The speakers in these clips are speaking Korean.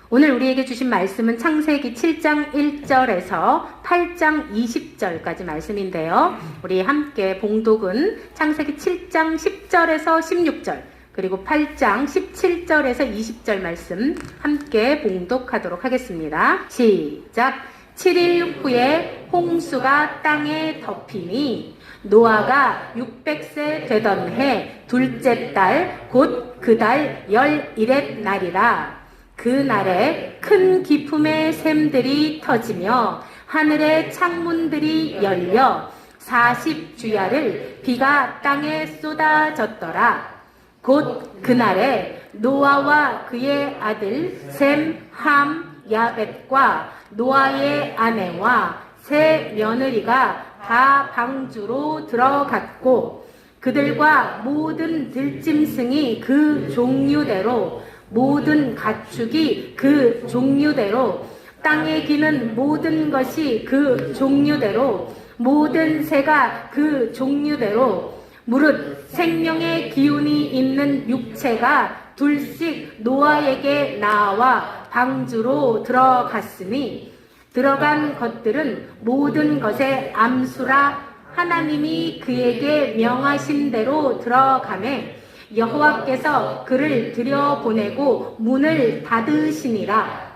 오늘 우리에게 주신 말씀은 창세기 7장 1절에서 8장 20절까지 말씀인데요. 우리 함께 봉독은 창세기 7장 10절에서 16절 그리고 8장 17절에서 20절 말씀 함께 봉독하도록 하겠습니다. 시작! 7일 후에 홍수가 땅에 덮이니 노아가 600세 되던 해 둘째 달 곧 그 달 11의 날이라. 그 날에 큰 기품의 샘들이 터지며 하늘의 창문들이 열려 40주야를 비가 땅에 쏟아졌더라. 곧 그날에 노아와 그의 아들 셈, 함, 야벳과 노아의 아내와 세 며느리가 다 방주로 들어갔고 그들과 모든 들짐승이 그 종류대로 모든 가축이 그 종류대로 땅에 기는 모든 것이 그 종류대로 모든 새가 그 종류대로 무릇 생명의 기운이 있는 육체가 둘씩 노아에게 나와 방주로 들어갔으니 들어간 것들은 모든 것의 암수라 하나님이 그에게 명하신 대로 들어가매 여호와께서 그를 들여보내고 문을 닫으시니라.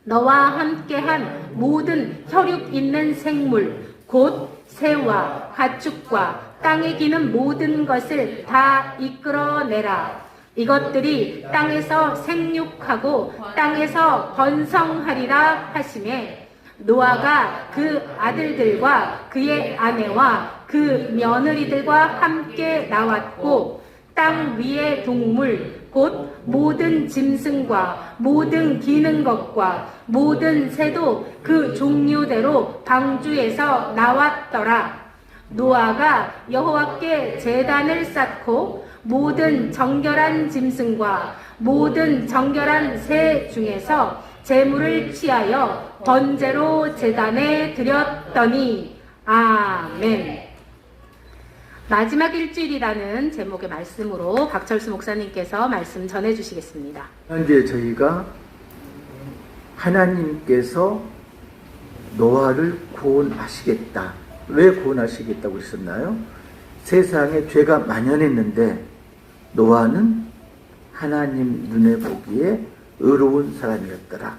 너와 함께한 모든 혈육 있는 생물 곧 새와 가축과 땅에 기는 모든 것을 다 이끌어내라. 이것들이 땅에서 생육하고 땅에서 번성하리라 하시매 노아가 그 아들들과 그의 아내와 그 며느리들과 함께 나왔고 땅 위의 동물 곧 모든 짐승과 모든 기는 것과 모든 새도 그 종류대로 방주에서 나왔더라. 노아가 여호와께 제단을 쌓고 모든 정결한 짐승과 모든 정결한 새 중에서 제물을 취하여 번제로 제단에 드렸더니 아멘. 마지막 일주일이라는 제목의 말씀으로 박철수 목사님께서 말씀 전해주시겠습니다. 현재 저희가 하나님께서 노아를 구원하시겠다. 왜 구원하시겠다고 했었나요? 세상에 죄가 만연했는데 노아는 하나님 눈에 보기에 의로운 사람이었더라.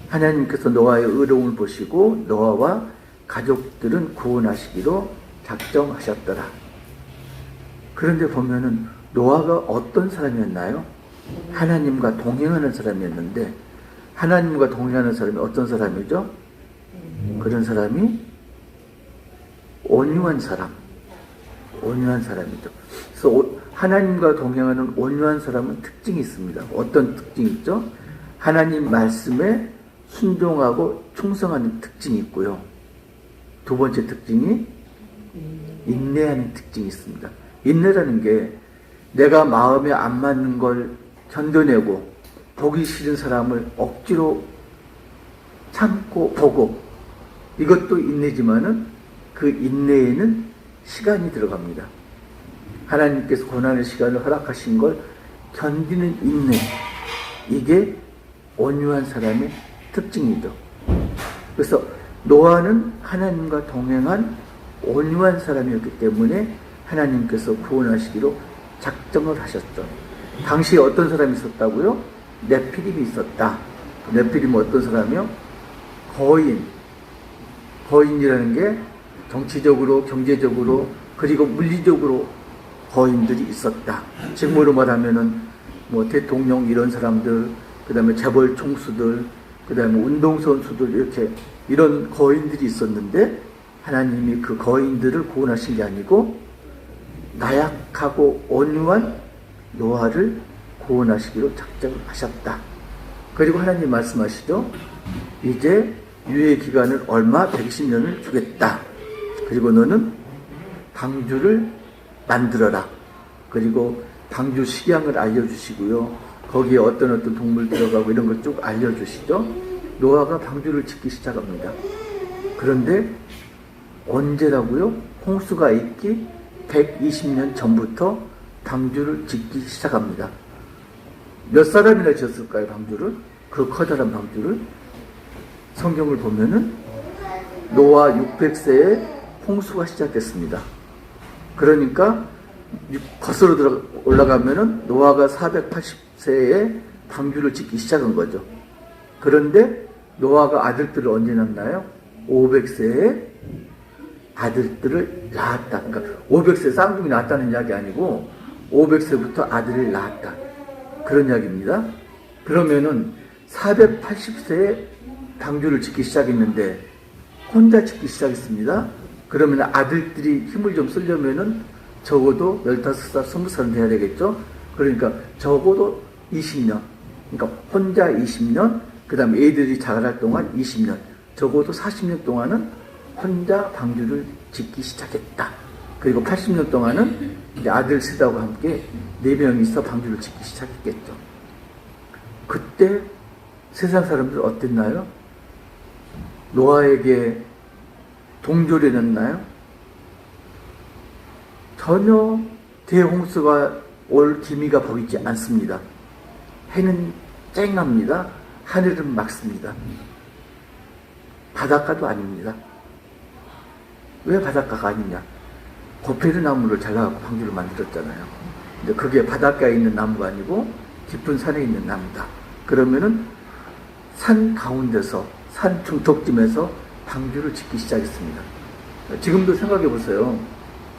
하나님께서 노아의 의로움을 보시고 노아와 가족들은 구원하시기로 작정하셨더라. 그런데 보면은 노아가 어떤 사람이었나요? 하나님과 동행하는 사람이었는데 하나님과 동행하는 사람이 어떤 사람이죠? 그런 사람이 온유한 사람. 온유한 사람이죠. 그래서 하나님과 동행하는 온유한 사람은 특징이 있습니다. 어떤 특징이 있죠? 하나님 말씀에 순종하고 충성하는 특징이 있고요. 두 번째 특징이 인내하는 특징이 있습니다. 인내라는 게 내가 마음에 안 맞는 걸 견뎌내고 보기 싫은 사람을 억지로 참고 보고 이것도 인내지만은 그 인내에는 시간이 들어갑니다. 하나님께서 고난의 시간을 허락하신 걸 견디는 인내, 이게 온유한 사람의 특징이죠. 그래서 노아는 하나님과 동행한 온유한 사람이었기 때문에 하나님께서 구원하시기로 작정을 하셨죠. 당시에 어떤 사람이 있었다고요? 네피림이 있었다. 네피림은 어떤 사람이요? 거인이라는 게 정치적으로, 경제적으로, 그리고 물리적으로 거인들이 있었다. 직무로 말하면은 뭐 대통령 이런 사람들, 그 다음에 재벌 총수들, 그 다음에 운동선수들 이렇게 이런 거인들이 있었는데 하나님이 그 거인들을 구원하신 게 아니고 나약하고 온유한 노아를 구원하시기로 작정을 하셨다. 그리고 하나님 말씀하시죠. 이제 유예 기간을 얼마 120년을 주겠다. 그리고 너는 방주를 만들어라. 그리고 방주 식양을 알려주시고요. 거기에 어떤 동물 들어가고 이런 걸 쭉 알려주시죠. 노아가 방주를 짓기 시작합니다. 그런데 언제라고요? 홍수가 있기 120년 전부터 방주를 짓기 시작합니다. 몇 사람이나 지었을까요, 방주를? 그 커다란 방주를 성경을 보면은 노아 600세에 홍수가 시작됐습니다. 그러니까 거슬러 올라가면은 노아가 480세에 방주를 짓기 시작한 거죠. 그런데 노아가 아들들을 언제 낳나요? 500세에 아들들을 낳았다. 그러니까 500세 쌍둥이 낳았다는 이야기 아니고 500세부터 아들을 낳았다. 그런 이야기입니다. 그러면은 480세에 방주를 짓기 시작했는데 혼자 짓기 시작했습니다. 그러면 아들들이 힘을 좀 쓰려면은 적어도 15살, 20살은 돼야 되겠죠? 그러니까 적어도 20년. 그러니까 혼자 20년, 그 다음에 애들이 자랄 동안 20년. 적어도 40년 동안은 혼자 방주를 짓기 시작했다. 그리고 80년 동안은 이제 아들 셋하고 함께 4명이서 방주를 짓기 시작했겠죠. 그때 세상 사람들 어땠나요? 노아에게 동조를 했나요? 전혀 대홍수가 올 기미가 보이지 않습니다. 해는 쨍합니다. 하늘은 맑습니다. 바닷가도 아닙니다. 왜 바닷가가 아니냐? 고페르 나무를 잘라갖고 방주를 만들었잖아요. 근데 그게 바닷가에 있는 나무가 아니고 깊은 산에 있는 나무다. 그러면은 산 가운데서, 산 중턱쯤에서 방주를 짓기 시작했습니다. 지금도 생각해 보세요.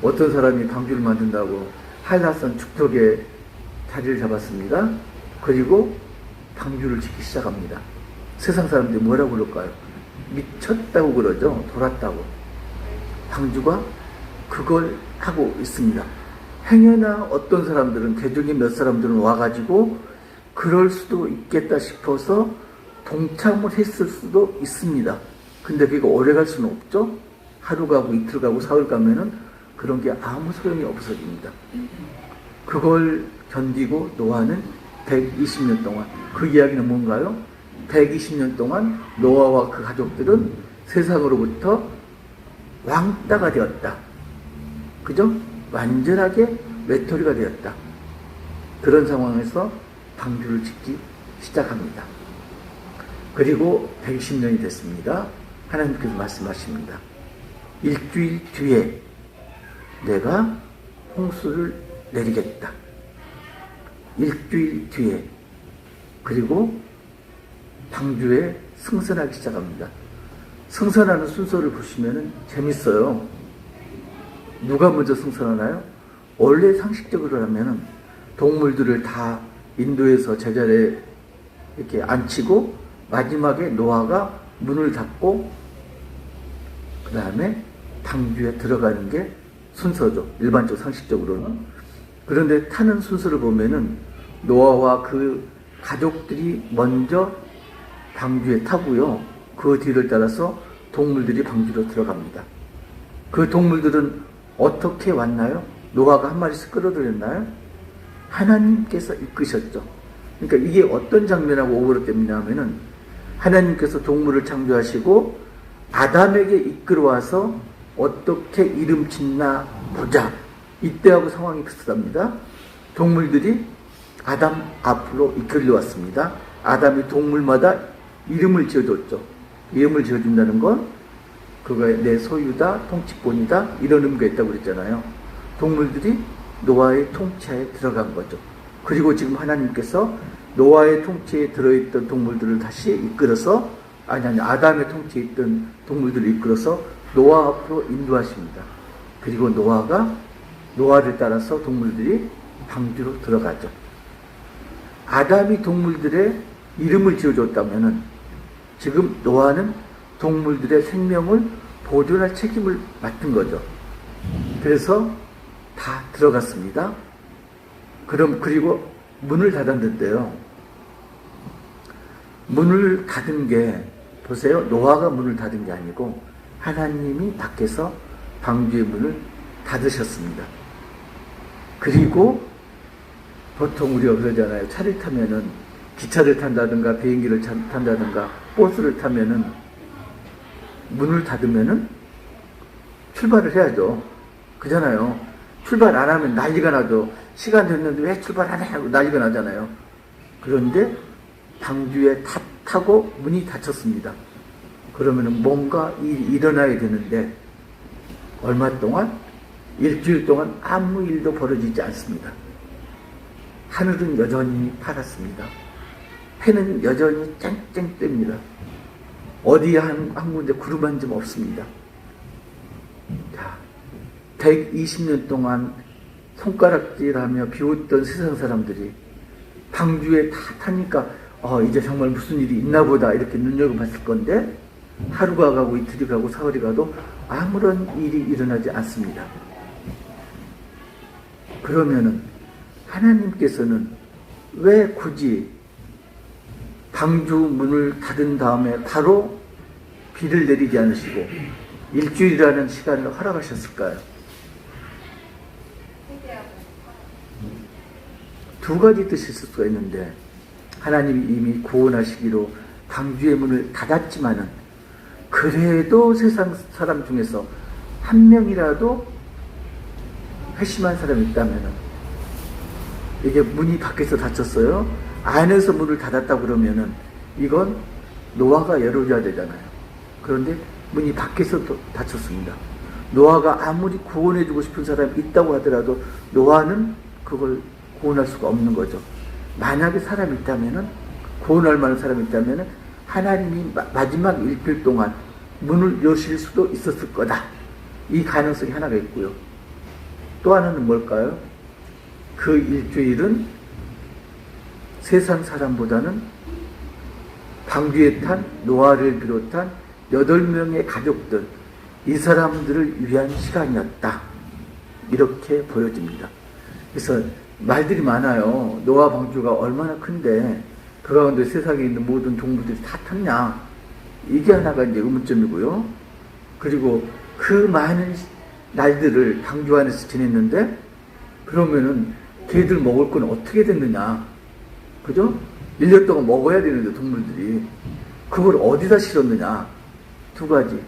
어떤 사람이 방주를 만든다고 한라산 축턱에 자리를 잡았습니다. 그리고 방주를 짓기 시작합니다. 세상 사람들이 뭐라고 그럴까요? 미쳤다고 그러죠. 돌았다고. 방주가 그걸 하고 있습니다. 행여나 어떤 사람들은, 개중에 몇 사람들은 와가지고 그럴 수도 있겠다 싶어서 동참을 했을 수도 있습니다. 근데 그게 오래 갈 수는 없죠. 하루 가고 이틀 가고 사흘 가면은 그런 게 아무 소용이 없어집니다. 그걸 견디고 노아는 120년 동안, 그 이야기는 뭔가요? 120년 동안 노아와 그 가족들은 세상으로부터 왕따가 되었다. 그죠? 완전하게 외톨이가 되었다. 그런 상황에서 방주를 짓기 시작합니다. 그리고 120년이 됐습니다. 하나님께서 말씀하십니다. 일주일 뒤에 내가 홍수를 내리겠다. 일주일 뒤에. 그리고 방주에 승선하기 시작합니다. 승선하는 순서를 보시면 재밌어요. 누가 먼저 승선하나요? 원래 상식적으로 하면은 동물들을 다 인도에서 제자리에 이렇게 앉히고 마지막에 노아가 문을 닫고 그 다음에 방주에 들어가는 게 순서죠. 일반적 상식적으로는. 그런데 타는 순서를 보면은 노아와 그 가족들이 먼저 방주에 타고요. 그 뒤를 따라서 동물들이 방주로 들어갑니다. 그 동물들은 어떻게 왔나요? 노아가 한 마리씩 끌어들였나요? 하나님께서 이끄셨죠. 그러니까 이게 어떤 장면하고 오버랩됩니다 하면은 하나님께서 동물을 창조하시고 아담에게 이끌어와서 어떻게 이름 짓나 보자. 이때하고 상황이 비슷합니다. 동물들이 아담 앞으로 이끌려왔습니다. 아담이 동물마다 이름을 지어줬죠. 이름을 지어준다는 건 그거에 내 소유다, 통치권이다, 이런 의미가 있다고 그랬잖아요. 동물들이 노아의 통치하에 들어간 거죠. 그리고 지금 하나님께서 노아의 통치에 들어있던 동물들을 다시 이끌어서, 아담의 통치에 있던 동물들을 이끌어서 노아 앞으로 인도하십니다. 그리고 노아를 따라서 동물들이 방주로 들어가죠. 아담이 동물들의 이름을 지어줬다면은 지금 노아는 동물들의 생명을 보존할 책임을 맡은 거죠. 그래서 다 들어갔습니다. 그리고 문을 닫았는데요. 문을 닫은 게, 보세요. 노아가 문을 닫은 게 아니고 하나님이 밖에서 방주의 문을 닫으셨습니다. 그리고 보통 우리가 그러잖아요. 차를 타면은, 기차를 탄다든가 비행기를 탄다든가 버스를 타면은 문을 닫으면은 출발을 해야죠. 그잖아요. 출발 안 하면 난리가 나죠. 시간 됐는데 왜 출발 안 해? 하고 난리가 나잖아요. 그런데 방주에 타고 문이 닫혔습니다. 그러면 뭔가 일이 일어나야 되는데 얼마 동안? 일주일 동안 아무 일도 벌어지지 않습니다. 하늘은 여전히 파랗습니다. 해는 여전히 쨍쨍 뜹니다. 어디 한 군데 구름 한 점 없습니다. 자, 120년 동안 손가락질하며 비웃던 세상 사람들이 방주에 다 타니까 이제 정말 무슨 일이 있나 보다 이렇게 눈여겨봤을 건데 하루가 가고 이틀이 가고 사흘이 가도 아무런 일이 일어나지 않습니다. 그러면은 하나님께서는 왜 굳이 방주 문을 닫은 다음에 바로 비를 내리지 않으시고 일주일이라는 시간을 허락하셨을까요? 두 가지 뜻이 있을 수가 있는데 하나님이 이미 구원하시기로 방주의 문을 닫았지만은 그래도 세상 사람 중에서 한 명이라도 회심한 사람이 있다면은 이게 문이 밖에서 닫혔어요. 안에서 문을 닫았다 그러면은 이건 노아가 열어줘야 되잖아요. 그런데 문이 밖에서 닫혔습니다. 노아가 아무리 구원해주고 싶은 사람이 있다고 하더라도 노아는 그걸 구원할 수가 없는 거죠. 만약에 사람이 있다면은 구원할 만한 사람이 있다면은 하나님이 마지막 일주일 동안 문을 여실 수도 있었을 거다. 이 가능성이 하나가 있고요. 또 하나는 뭘까요? 그 일주일은 세상 사람보다는 방주에 탄 노아를 비롯한 8명의 가족들, 이 사람들을 위한 시간이었다. 이렇게 보여집니다. 그래서 말들이 많아요. 노아 방주가 얼마나 큰데 그 가운데 세상에 있는 모든 동물들이 다 탔냐. 이게 하나가 이제 의문점이고요. 그리고 그 많은 날들을 방주 안에서 지냈는데 그러면은 걔들 먹을 건 어떻게 됐느냐. 그죠? 1년 동안 먹어야 되는데 동물들이 그걸 어디다 실었느냐. 두 가지.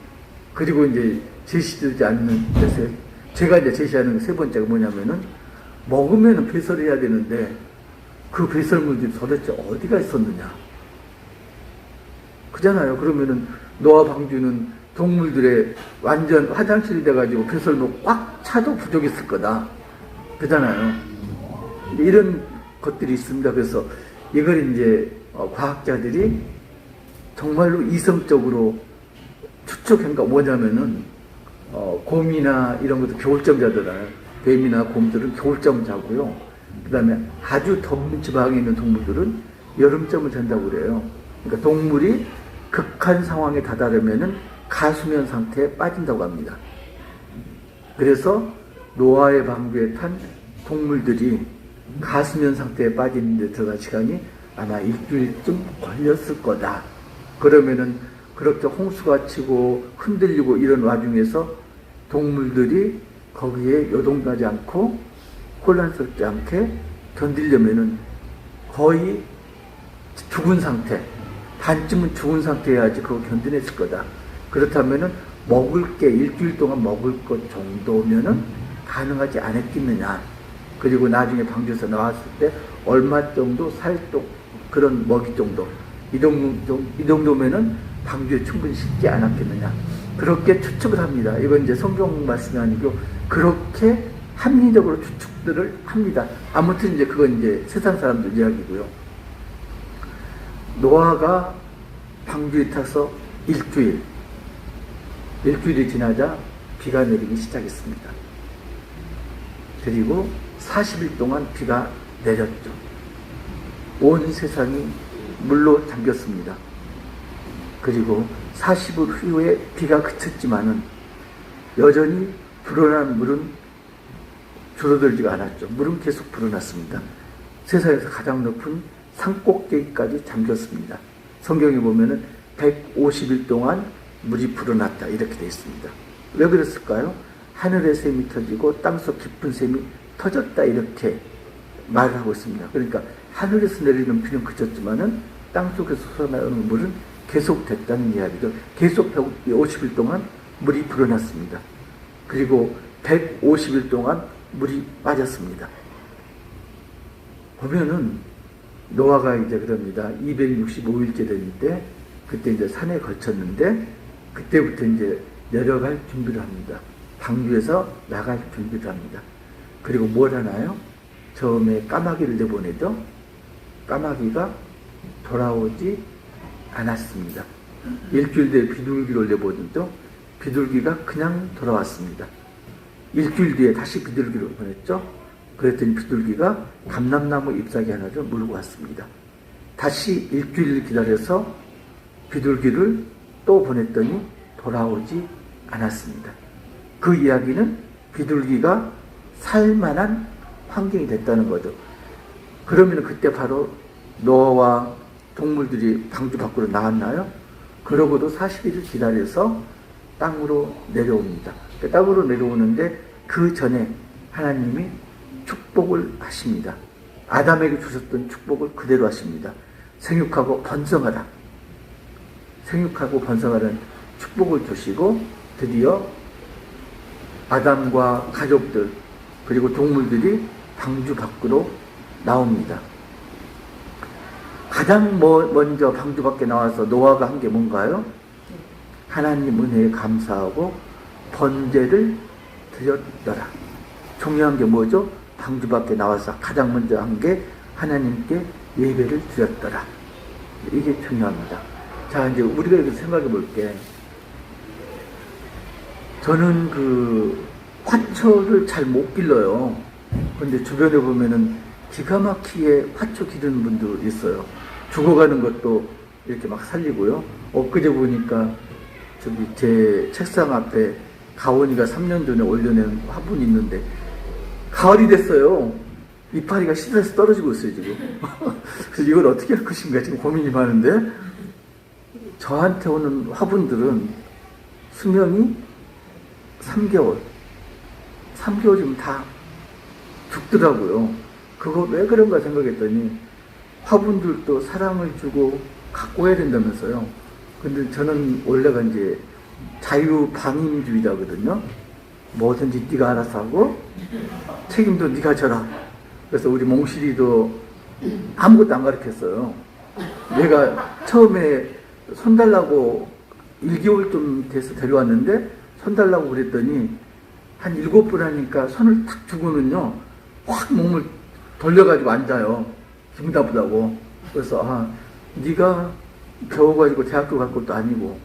그리고 이제 제시되지 않는 데서 제가 이제 제시하는 세 번째가 뭐냐면은 먹으면은 배설해야 되는데 그 배설물들이 도대체 어디가 있었느냐. 그잖아요. 그러면은 노아 방주는 동물들의 완전 화장실이 돼가지고 배설물 꽉 차도 부족했을 거다. 그잖아요. 이런 것들이 있습니다. 그래서 이걸 이제 과학자들이 정말로 이성적으로 추측한 거 뭐냐면은 곰이나 이런 것도 겨울잠 자잖아요. 뱀이나 곰들은 겨울잠을 자고요. 그 다음에 아주 더운 지방에 있는 동물들은 여름잠을 잔다고 그래요. 그러니까 동물이 극한 상황에 다다르면은 가수면 상태에 빠진다고 합니다. 그래서 노아의 방주에 탄 동물들이 가수면 상태에 빠지는 데 들어갈 시간이 아마 일주일쯤 걸렸을 거다. 그러면은 그렇게 홍수가 치고 흔들리고 이런 와중에서 동물들이 거기에 요동하지 않고 혼란스럽지 않게 견디려면은 거의 죽은 상태, 반쯤은 죽은 상태여야지 그거 견뎌냈을 거다. 그렇다면은 먹을 게 일주일 동안 먹을 것 정도면은 가능하지 않았겠느냐. 그리고 나중에 방주에서 나왔을 때 얼마 정도 살도 그런 먹이 정도 이 정도면은 방주에 충분히 식지 않았겠느냐. 그렇게 추측을 합니다. 이건 이제 성경 말씀이 아니고 그렇게 합리적으로 추측들을 합니다. 아무튼 이제 그건 이제 세상 사람들 이야기고요. 노아가 방주에 타서 일주일이 지나자 비가 내리기 시작했습니다. 그리고 40일 동안 비가 내렸죠. 온 세상이 물로 잠겼습니다. 그리고 40일 후에 비가 그쳤지만은 여전히 불어난 물은 줄어들지가 않았죠. 물은 계속 불어났습니다. 세상에서 가장 높은 산꼭대기까지 잠겼습니다. 성경에 보면은 150일 동안 물이 불어났다 이렇게 되어 있습니다. 왜 그랬을까요? 하늘의 샘이 터지고 땅속 깊은 샘이 터졌다 이렇게 말을 하고 있습니다. 그러니까 하늘에서 내리는 비는 그쳤지만은 땅속에서 솟아나오는 물은 계속됐다는 이야기죠. 계속 150일 동안 물이 불어났습니다. 그리고 150일 동안 물이 빠졌습니다. 보면은 노아가 이제 그럽니다. 265일째 되는 때, 그때 이제 산에 거쳤는데, 그때부터 이제 내려갈 준비를 합니다. 방주에서 나갈 준비를 합니다. 그리고 뭘 하나요? 처음에 까마귀를 내보내죠. 까마귀가 돌아오지 않았습니다. 일주일 뒤에 비둘기를 내보내죠. 비둘기가 그냥 돌아왔습니다. 일주일 뒤에 다시 비둘기를 보냈죠. 그랬더니 비둘기가 감람나무 잎사귀 하나를 물고 왔습니다. 다시 일주일 기다려서 비둘기를 또 보냈더니 돌아오지 않았습니다. 그 이야기는 비둘기가 살만한 환경이 됐다는 거죠. 그러면 그때 바로 노아와 동물들이 방주 밖으로 나왔나요? 그러고도 40일을 기다려서 땅으로 내려옵니다. 땅으로 내려오는데 그 전에 하나님이 축복을 하십니다. 아담에게 주셨던 축복을 그대로 하십니다. 생육하고 번성하라. 생육하고 번성하라는 축복을 주시고 드디어 아담과 가족들 그리고 동물들이 방주 밖으로 나옵니다. 가장 먼저 방주 밖에 나와서 노아가 한 게 뭔가요? 하나님 은혜에 감사하고 번제를 드렸더라. 중요한 게 뭐죠? 방주 밖에 나와서 가장 먼저 한 게 하나님께 예배를 드렸더라. 이게 중요합니다. 자, 이제 우리가 이렇게 생각해 볼게. 저는 그 화초를 잘 못 길러요. 근데 주변에 보면은 기가 막히게 화초 기르는 분도 있어요. 죽어가는 것도 이렇게 막 살리고요. 엊그제 보니까 저기 제 책상 앞에 가온이가 3년 전에 올려낸 화분이 있는데 가을이 됐어요. 이파리가 시들어서 떨어지고 있어요, 지금. 그래서 이걸 어떻게 할 것인가 지금 고민이 많은데, 저한테 오는 화분들은 수명이 3개월. 3개월이면 다 죽더라고요. 그거 왜 그런가 생각했더니, 화분들도 사랑을 주고 갖고 해야 된다면서요. 근데 저는 원래가 이제 자유방임주의자거든요. 뭐든지 네가 알아서 하고 책임도 네가 져라. 그래서 우리 몽실이도 아무것도 안 가르쳤어요. 내가 처음에 손 달라고 1개월 좀 돼서 데려왔는데 손 달라고 그랬더니 한 7번 하니까 손을 탁 주고는요 확 몸을 돌려가지고 앉아요. 기분 나쁘다고. 그래서 네가 배워가지고 대학교 갈 것도 아니고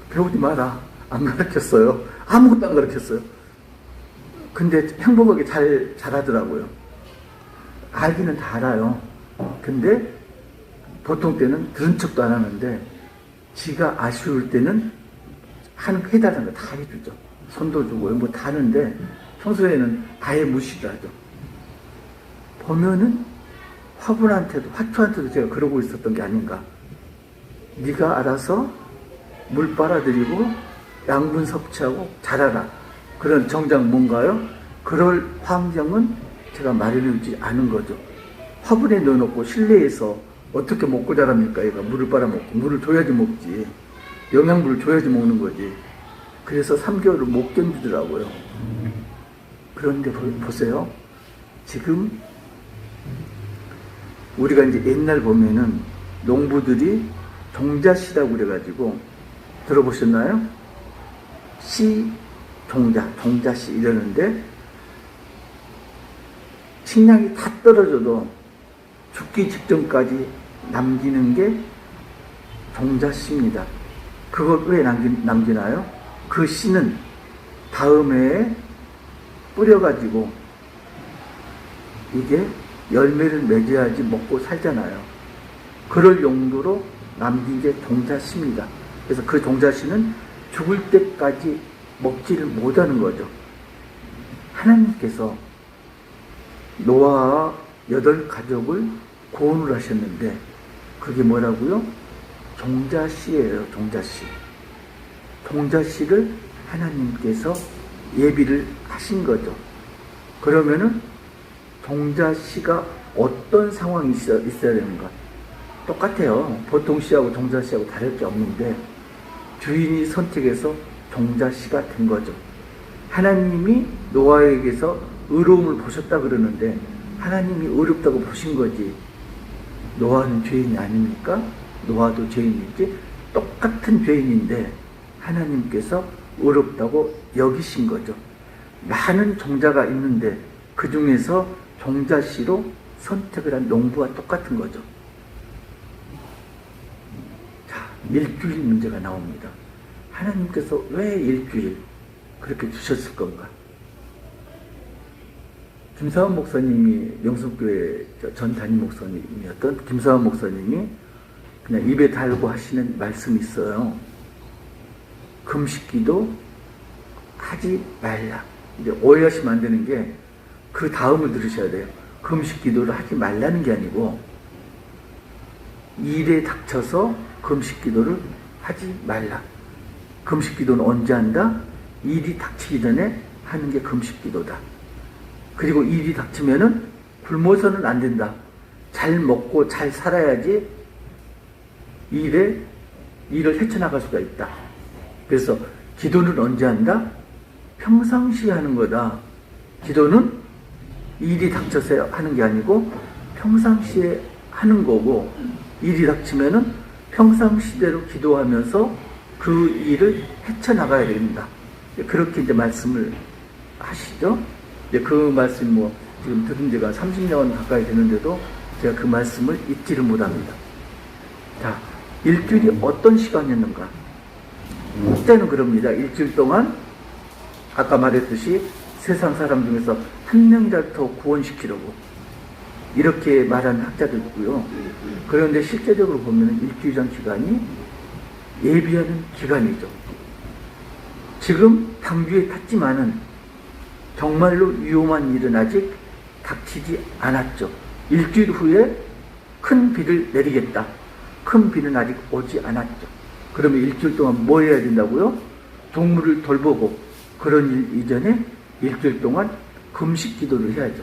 배우지 마라. 안 가르쳤어요. 아무것도 안 가르쳤어요. 근데 행복하게 잘하더라고요. 알기는 다 알아요. 근데 보통 때는 들은 척도 안 하는데 지가 아쉬울 때는 해달라는 거 다 해주죠. 손도 주고 뭐 다 하는데 평소에는 아예 무시를 하죠. 보면은 화분한테도 화초한테도 제가 그러고 있었던 게 아닌가. 네가 알아서 물 빨아들이고 양분 섭취하고 자라라. 그런 정작 뭔가요? 그럴 환경은 제가 마련해주지 않은 거죠. 화분에 넣어놓고 실내에서 어떻게 먹고 자랍니까? 얘가 물을 빨아먹고 물을 줘야지 먹지. 영양분을 줘야지 먹는 거지. 그래서 3개월을 못 견디더라고요. 그런데 보세요. 지금 우리가 이제 옛날 보면은 농부들이 종자씨라고 그래가지고 들어보셨나요? 씨, 종자씨 이러는데 식량이 다 떨어져도 죽기 직전까지 남기는 게 종자씨입니다. 그걸 왜 남기나요? 그 씨는 다음 해에 뿌려가지고 이게 열매를 맺어야지 먹고 살잖아요. 그럴 용도로 남긴 게 종자씨입니다. 그래서 그 종자씨는 죽을 때까지 먹지를 못하는 거죠. 하나님께서 노아와 8가족을 구원을 하셨는데 그게 뭐라고요? 종자씨예요. 종자씨. 종자씨를 하나님께서 예비를 하신 거죠. 그러면은 종자씨가 어떤 상황이 있어야 되는가? 똑같아요. 보통 씨하고 종자씨하고 다를 게 없는데 주인이 선택해서 종자씨가 된 거죠. 하나님이 노아에게서 의로움을 보셨다 그러는데 하나님이 의롭다고 보신 거지 노아는 죄인이 아닙니까? 노아도 죄인이지. 똑같은 죄인인데 하나님께서 의롭다고 여기신 거죠. 많은 종자가 있는데 그 중에서 종자씨로 선택을 한 농부와 똑같은 거죠. 자, 일주일 문제가 나옵니다. 하나님께서 왜 일주일 그렇게 주셨을 건가? 김사원 목사님이 영성교회 전 담임 목사님이었던 김사원 목사님이 그냥 입에 달고 하시는 말씀이 있어요. 금식기도 하지 말라. 이제 오해하시면 안 되는 게 그 다음을 들으셔야 돼요. 금식기도를 하지 말라는 게 아니고 일에 닥쳐서 금식기도를 하지 말라. 금식기도는 언제 한다? 일이 닥치기 전에 하는 게 금식기도다. 그리고 일이 닥치면은 굶어서는 안 된다. 잘 먹고 잘 살아야지 일을 헤쳐나갈 수가 있다. 그래서 기도는 언제 한다? 평상시에 하는 거다. 기도는 일이 닥쳐서 하는 게 아니고 평상시에 하는 거고, 일이 닥치면은 평상시대로 기도하면서 그 일을 헤쳐나가야 됩니다. 그렇게 이제 말씀을 하시죠. 그 말씀 지금 들은 지가 30년 가까이 되는데도 제가 그 말씀을 잊지를 못합니다. 자, 일주일이 어떤 시간이었는가? 그때는 그럽니다. 일주일 동안 아까 말했듯이 세상 사람 중에서 한 명이라도 더 구원시키려고 이렇게 말하는 학자도 있고요. 그런데 실제적으로 보면 일주일이라는 기간이 예비하는 기간이죠. 지금 당주에 탔지만은 정말로 위험한 일은 아직 닥치지 않았죠. 일주일 후에 큰 비를 내리겠다. 큰 비는 아직 오지 않았죠. 그러면 일주일 동안 뭐 해야 된다고요? 동물을 돌보고 그런 일 이전에 일주일 동안 금식 기도를 해야죠.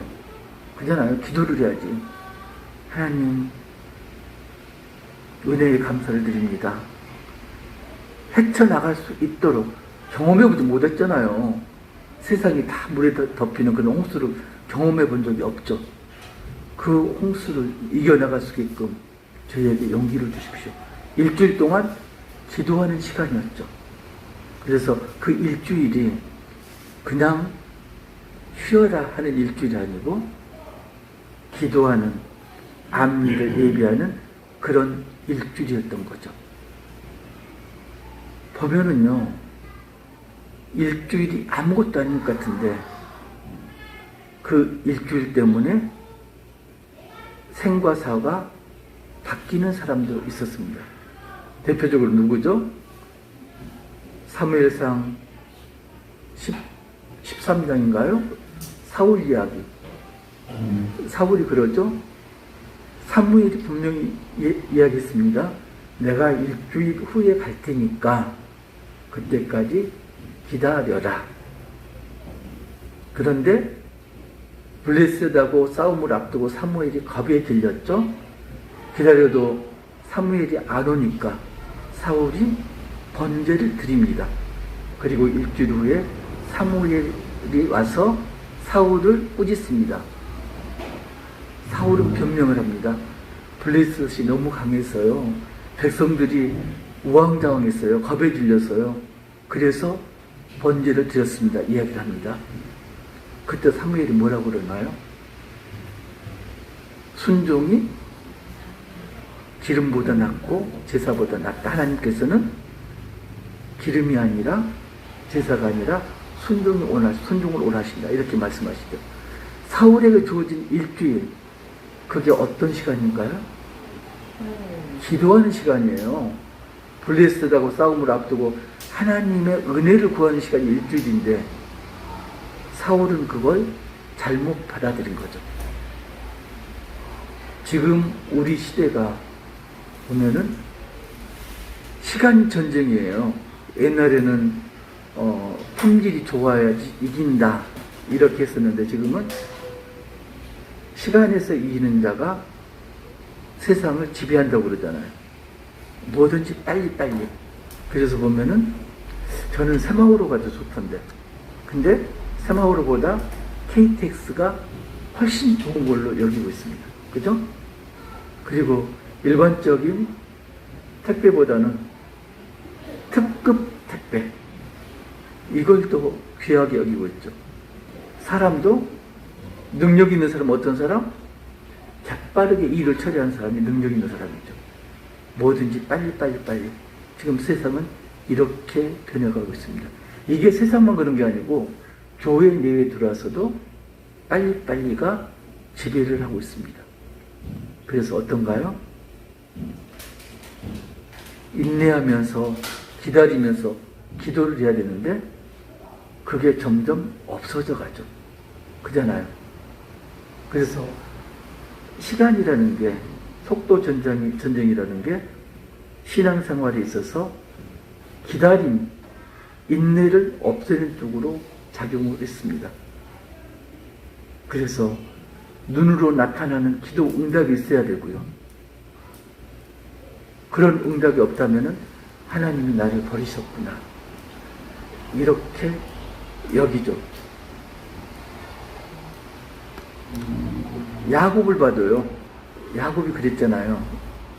그잖아요. 기도를 해야지. 하나님, 은혜에 감사를 드립니다. 헤쳐나갈 수 있도록 경험해보지 못했잖아요. 세상이 다 물에 덮이는 그런 홍수를 경험해 본 적이 없죠. 그 홍수를 이겨나갈 수 있게끔 저희에게 용기를 주십시오. 일주일 동안 기도하는 시간이었죠. 그래서 그 일주일이 그냥 쉬어라 하는 일주일이 아니고 기도하는, 암일을 예비하는 그런 일주일이었던 거죠. 보면은요, 일주일이 아무것도 아닌 것 같은데 그 일주일 때문에 생과 사가 바뀌는 사람도 있었습니다. 대표적으로 누구죠? 사무엘상 13장인가요? 사울 이야기. 사울이 그러죠? 사무엘이 분명히 이야기했습니다. 내가 일주일 후에 갈 테니까 그때까지 기다려라. 그런데 블레셋하고 싸움을 앞두고 사무엘이 겁에 들렸죠. 기다려도 사무엘이 안 오니까 사울이 번제를 드립니다. 그리고 일주일 후에 사무엘이 와서 사울을 꾸짖습니다. 사울은 변명을 합니다. 블레셋이 너무 강했어요. 백성들이 우왕좌왕했어요. 겁에 들려서요. 그래서 번제를 드렸습니다. 이야기를 합니다. 그때 사무엘이 뭐라고 그러나요? 순종이 기름보다 낫고 제사보다 낫다. 하나님께서는 기름이 아니라 제사가 아니라 순종을 원하신다. 이렇게 말씀하시죠. 사울에게 주어진 일주일, 그게 어떤 시간인가요? 기도하는 시간이에요. 블레셋하고 싸움을 앞두고 하나님의 은혜를 구하는 시간이 일주일인데 사울은 그걸 잘못 받아들인 거죠. 지금 우리 시대가 보면은 시간 전쟁이에요. 옛날에는 품질이 좋아야지 이긴다 이렇게 했었는데 지금은 시간에서 이기는 자가 세상을 지배한다고 그러잖아요. 뭐든지 빨리빨리. 그래서 보면은 저는 새마을호가 더 좋던데, 근데 새마을호보다 KTX가 훨씬 좋은 걸로 여기고 있습니다. 그죠? 그리고 일반적인 택배보다는 특급 택배, 이걸 또 귀하게 여기고 있죠. 사람도 능력 있는 사람, 어떤 사람? 재빠르게 일을 처리하는 사람이 능력 있는 사람이죠. 뭐든지 빨리. 지금 세상은 이렇게 변해가고 있습니다. 이게 세상만 그런 게 아니고 교회 내에 들어와서도 빨리가 지배를 하고 있습니다. 그래서 어떤가요? 인내하면서 기다리면서 기도를 해야 되는데 그게 점점 없어져 가죠. 그잖아요. 그래서 시간이라는 게, 속도 전쟁이라는 게 신앙생활에 있어서 기다림, 인내를 없애는 쪽으로 작용을 했습니다. 그래서 눈으로 나타나는 기도 응답이 있어야 되고요. 그런 응답이 없다면 하나님이 나를 버리셨구나, 이렇게 여기죠. 야곱을 봐도요. 야곱이 그랬잖아요.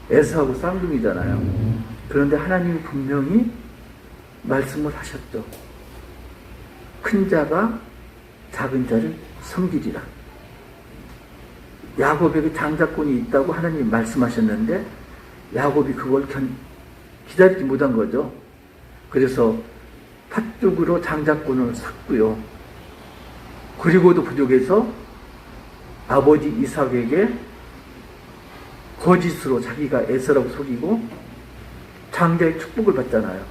에서하고 쌍둥이잖아요. 그런데 하나님이 분명히 말씀을 하셨죠. 큰 자가 작은 자를 섬기리라. 야곱에게 장자권이 있다고 하나님이 말씀하셨는데 야곱이 그걸 기다리지 못한 거죠. 그래서 팥죽으로 장자권을 샀고요. 그리고도 부족해서 아버지 이삭에게 거짓으로 자기가 에서라고 속이고 장자의 축복을 받잖아요.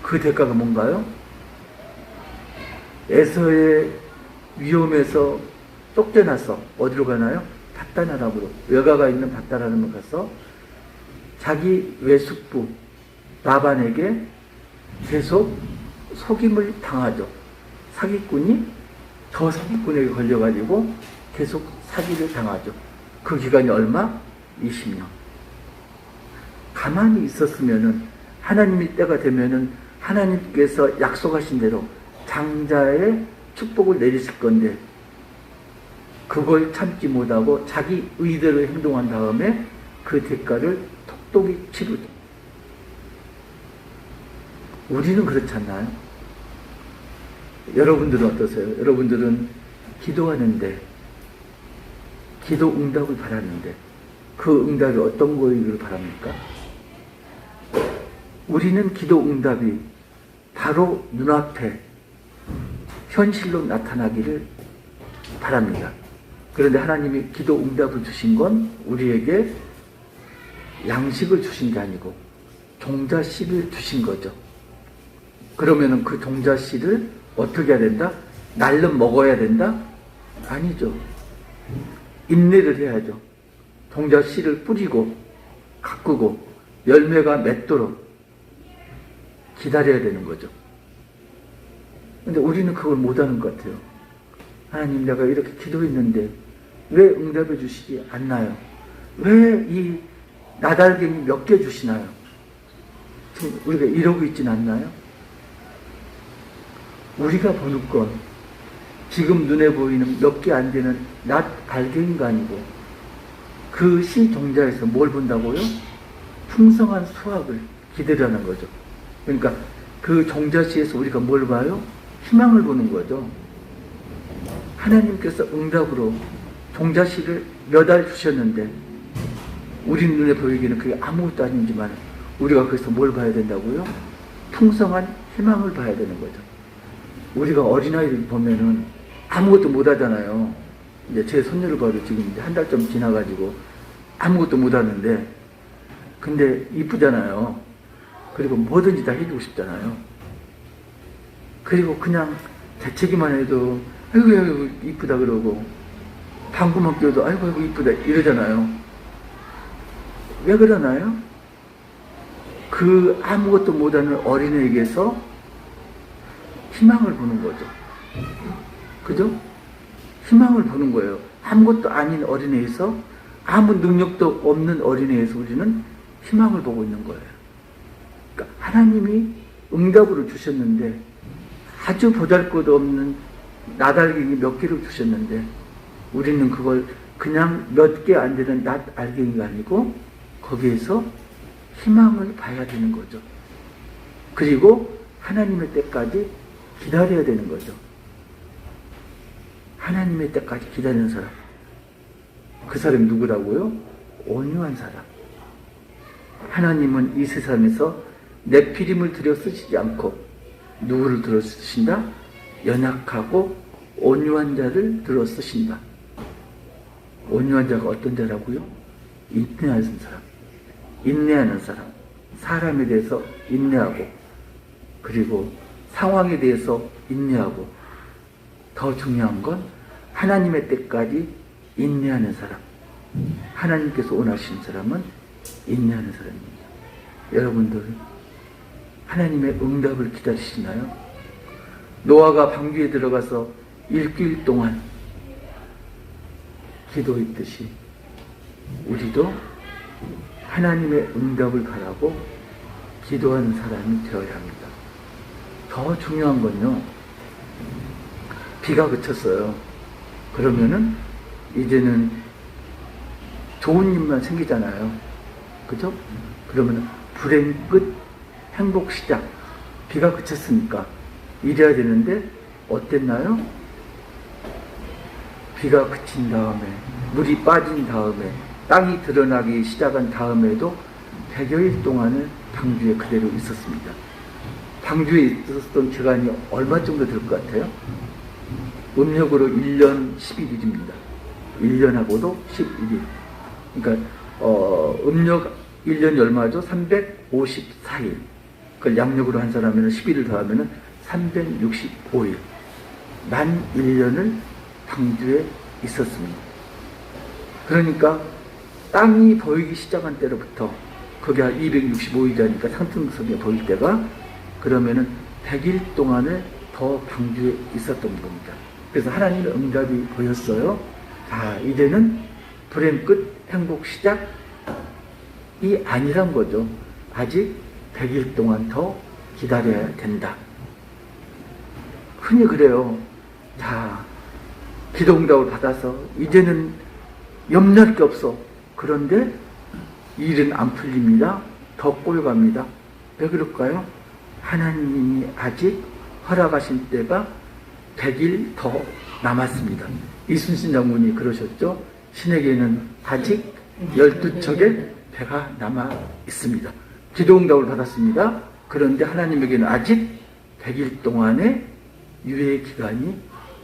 그 대가가 뭔가요? 에서의 위험에서 쫓겨나서 어디로 가나요? 밧단 아람으로, 외가가 있는 밧단 아람으로 가서 자기 외숙부 라반에게 계속 속임을 당하죠. 사기꾼이 더 사기꾼에게 걸려가지고 계속 사기를 당하죠. 그 기간이 얼마? 20년. 가만히 있었으면은, 하나님이 때가 되면은 하나님께서 약속하신 대로 장자의 축복을 내리실 건데 그걸 참지 못하고 자기 의대로 행동한 다음에 그 대가를 톡톡히 치르죠. 우리는 그렇지 않나요? 여러분들은 어떠세요? 여러분들은 기도하는데, 기도 응답을 바라는데 그 응답이 어떤 거이기를 바랍니까? 우리는 기도 응답이 바로 눈앞에 현실로 나타나기를 바랍니다. 그런데 하나님이 기도 응답을 주신 건 우리에게 양식을 주신 게 아니고 종자씨를 주신 거죠. 그러면은 그 종자씨를 어떻게 해야 된다? 날름 먹어야 된다? 아니죠. 인내를 해야죠. 종자씨를 뿌리고 가꾸고 열매가 맺도록 기다려야 되는 거죠. 근데 우리는 그걸 못하는 것 같아요. 하나님, 내가 이렇게 기도했는데 왜 응답해 주시지 않나요? 왜 이 나달갱이 몇 개 주시나요? 지금 우리가 이러고 있진 않나요? 우리가 보는 건 지금 눈에 보이는 몇 개 안 되는 나달갱이가 아니고 그 씨 종자에서 뭘 본다고요? 풍성한 수확을 기대하는 거죠. 그러니까 그 종자씨에서 우리가 뭘 봐요? 희망을 보는 거죠. 하나님께서 응답으로 종자씨를 몇 알 주셨는데 우리 눈에 보이기는 그게 아무것도 아니지만 우리가 거기서 뭘 봐야 된다고요? 풍성한 희망을 봐야 되는 거죠. 우리가 어린아이를 보면은 아무것도 못 하잖아요. 이제 제 손녀를 봐도 지금 이제 한 달 좀 지나가지고 아무것도 못 하는데 근데 이쁘잖아요. 그리고 뭐든지 다 해주고 싶잖아요. 그리고 그냥 대체기만 해도 아이고 이쁘다 그러고 방구만 껴도 아이고 이쁘다 이러잖아요. 왜 그러나요? 그 아무것도 못하는 어린애에게서 희망을 보는 거죠. 그죠? 희망을 보는 거예요. 아무것도 아닌 어린애에서, 아무 능력도 없는 어린애에서 우리는 희망을 보고 있는 거예요. 그러니까 하나님이 응답으로 주셨는데 아주 보잘것없는 나달갱이 몇 개를 주셨는데 우리는 그걸 그냥 몇 개 안 되는 낫 알갱이가 아니고 거기에서 희망을 봐야 되는 거죠. 그리고 하나님의 때까지 기다려야 되는 거죠. 하나님의 때까지 기다리는 사람. 그 사람이 누구라고요? 온유한 사람. 하나님은 이 세상에서 네피림을 들여 쓰시지 않고 누구를 들어 쓰신다? 연약하고 온유한 자를 들어 쓰신다. 온유한 자가 어떤 자라고요? 인내하는 사람. 인내하는 사람. 사람에 대해서 인내하고, 그리고 상황에 대해서 인내하고, 더 중요한 건 하나님의 때까지 인내하는 사람. 하나님께서 원하시는 사람은 인내하는 사람입니다. 여러분들 하나님의 응답을 기다리시나요? 노아가 방주에 들어가서 일주일 동안 기도했듯이 우리도 하나님의 응답을 바라고 기도하는 사람이 되어야 합니다. 더 중요한 건요, 비가 그쳤어요. 그러면은 이제는 좋은 일만 생기잖아요. 그죠? 그러면 불행 끝, 행복 시작. 비가 그쳤으니까 이래야 되는데 어땠나요? 비가 그친 다음에, 물이 빠진 다음에, 땅이 드러나기 시작한 다음에도 100여일 동안을 방주에 그대로 있었습니다. 방주에 있었던 기간이 얼마 정도 될 것 같아요? 음력으로 1년 11일입니다. 1년하고도 11일. 그러니까 음력 1년이 얼마죠? 354일. 그걸 양력으로 한 사람에는 11일 더하면 365일. 만 1년을 방주에 있었습니다. 그러니까 땅이 보이기 시작한 때로부터, 거기 한 265일이니까 상승성이 보일 때가, 그러면은 100일 동안을 더 방주에 있었던 겁니다. 그래서 하나님의 응답이 보였어요. 자, 이제는 불행 끝, 행복 시작이 아니란 거죠. 아직 100일 동안 더 기다려야 된다. 흔히 그래요. 자, 기도 응답을 받아서 이제는 염려할 게 없어. 그런데 일은 안 풀립니다. 더 꼬여갑니다. 왜 그럴까요? 하나님이 아직 허락하신 때가 100일 더 남았습니다. 이순신 장군이 그러셨죠. 신에게는 아직 12척의 배가 남아 있습니다. 기도 응답을 받았습니다. 그런데 하나님에게는 아직 100일 동안의 유예 기간이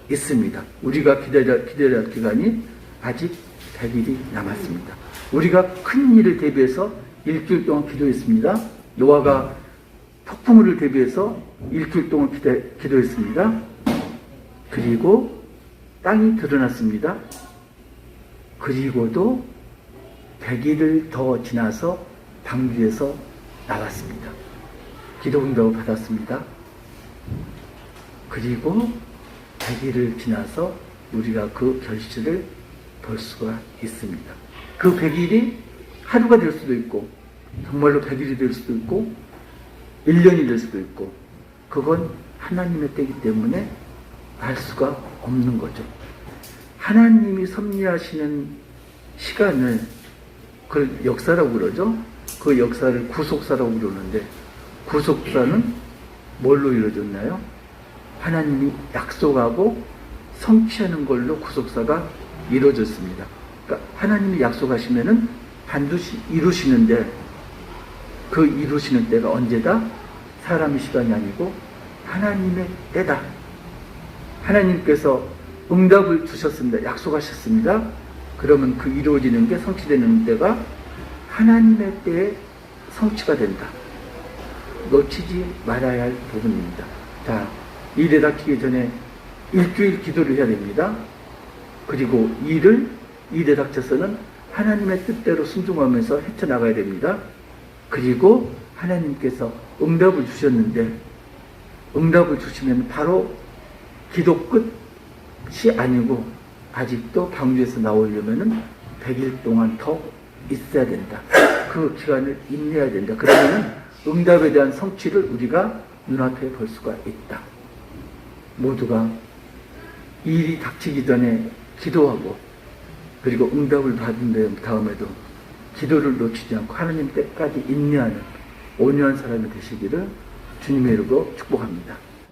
있습니다. 우리가 기다려야 할 기간이 아직 100일이 남았습니다. 우리가 큰 일을 대비해서 일주일 동안 기도했습니다. 노아가 폭풍우를 대비해서 일주일 동안 기도했습니다. 그리고 땅이 드러났습니다. 그리고도 100일을 더 지나서 방주에서 나왔습니다. 기도 응답을 받았습니다. 그리고 100일을 지나서 우리가 그 결실을 볼 수가 있습니다. 그 100일이 하루가 될 수도 있고, 정말로 100일이 될 수도 있고, 1년이 될 수도 있고, 그건 하나님의 때이기 때문에 알 수가 없는 거죠. 하나님이 섭리하시는 시간을, 그걸 역사라고 그러죠. 그 역사를 구속사라고 그러는데, 구속사는 뭘로 이루어졌나요? 하나님이 약속하고 성취하는 걸로 구속사가 이루어졌습니다. 그러니까 하나님이 약속하시면은 반드시 이루시는데, 그 이루시는 때가 언제다? 사람의 시간이 아니고 하나님의 때다. 하나님께서 응답을 주셨습니다. 약속하셨습니다. 그러면 그 이루어지는 게, 성취되는 때가 하나님의 때에 성취가 된다. 놓치지 말아야 할 부분입니다. 자, 일에 닥치기 전에 일주일 기도를 해야 됩니다. 그리고 일에 닥쳐서는 하나님의 뜻대로 순종하면서 헤쳐나가야 됩니다. 그리고 하나님께서 응답을 주셨는데, 응답을 주시면 바로 기도 끝이 아니고 아직도 방주에서 나오려면은 100일 동안 더 있어야 된다. 그 기간을 인내해야 된다. 그러면은 응답에 대한 성취를 우리가 눈앞에 볼 수가 있다. 모두가 일이 닥치기 전에 기도하고, 그리고 응답을 받은 다음에도 기도를 놓치지 않고 하나님 때까지 인내하는 온유한 사람이 되시기를 주님의 이름으로 축복합니다.